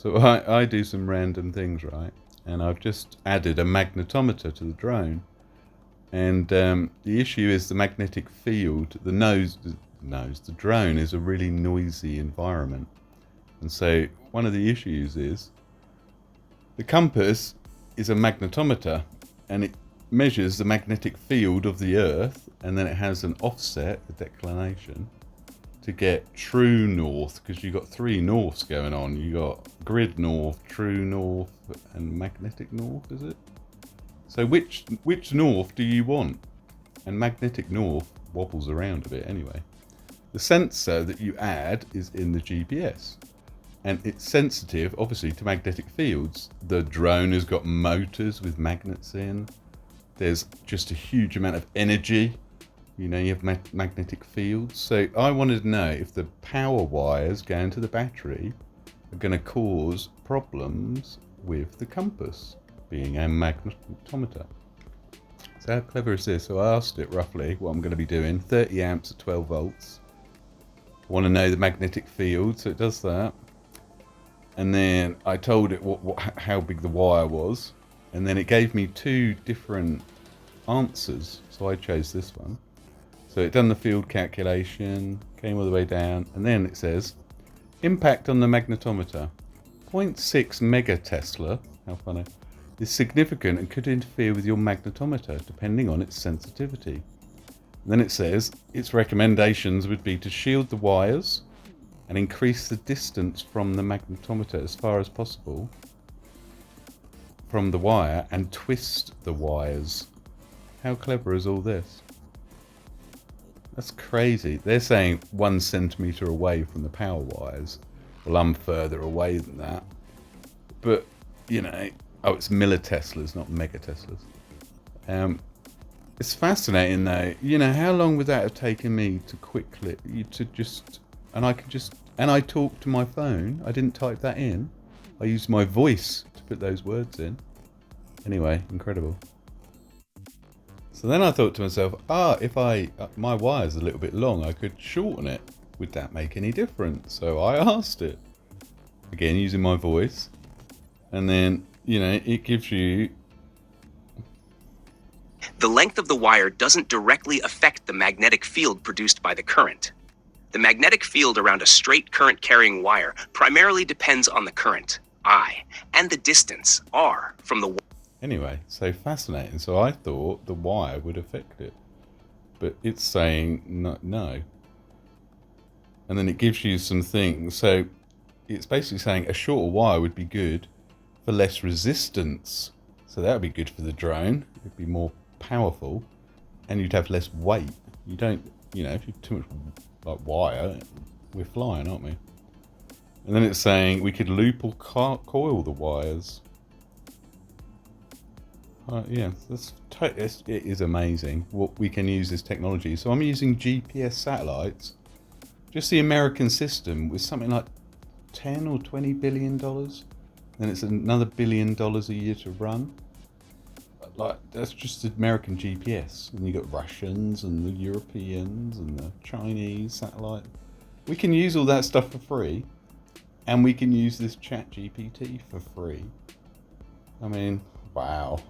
So I do some random things, right? And I've just added a magnetometer to the drone. And the issue is the magnetic field. The drone is a really noisy environment. And so one of the issues is the compass is a magnetometer, and it measures the magnetic field of the Earth, and then it has an offset, a declination, to get true north, because you've got three norths going on. You got grid north, true north, and magnetic north, is it? So which north do you want? And magnetic north wobbles around a bit anyway. The sensor that you add is in the GPS, and it's sensitive obviously to magnetic fields. The drone has got motors with magnets in. There's just a huge amount of energy. You know, you have magnetic fields. So I wanted to know if the power wires going to the battery are going to cause problems with the compass being a magnetometer. So how clever is this? So I asked it roughly what I'm going to be doing. 30 amps at 12 volts. I want to know the magnetic field, so it does that. And then I told it how big the wire was. And then it gave me two different answers. So I chose this one. So it done the field calculation, came all the way down, and then it says, impact on the magnetometer, 0.6 megatesla, how funny, is significant and could interfere with your magnetometer depending on its sensitivity. And then it says, its recommendations would be to shield the wires and increase the distance from the magnetometer as far as possible from the wire and twist the wires. How clever is all this? That's crazy. They're saying 1 centimeter away from the power wires. Well, I'm further away than that. But, you know, oh, it's milliteslas, not megateslas. It's fascinating though. You know, how long would that have taken me to quickly, and I talked to my phone. I didn't type that in. I used my voice to put those words in. Anyway, incredible. So then I thought to myself, if my wire's a little bit long, I could shorten it. Would that make any difference? So I asked it. Again, using my voice. And then, you know, it gives you... The length of the wire doesn't directly affect the magnetic field produced by the current. The magnetic field around a straight current carrying wire primarily depends on the current, I, and the distance, R, from the wire. Anyway, so fascinating. So I thought the wire would affect it, but it's saying no. And then it gives you some things. So it's basically saying a shorter wire would be good for less resistance. So that would be good for the drone. It'd be more powerful, and you'd have less weight. You don't, you know, if you've too much like wire, we're flying, aren't we? And then it's saying we could loop or coil the wires. Yeah, it is amazing what we can use this technology. So I'm using GPS satellites. Just the American system was something like 10 or 20 billion dollars. Then it's another $1 billion a year to run. Like, that's just the American GPS. And you got Russians and the Europeans and the Chinese satellite. We can use all that stuff for free, and we can use this chat GPT for free. I mean, wow.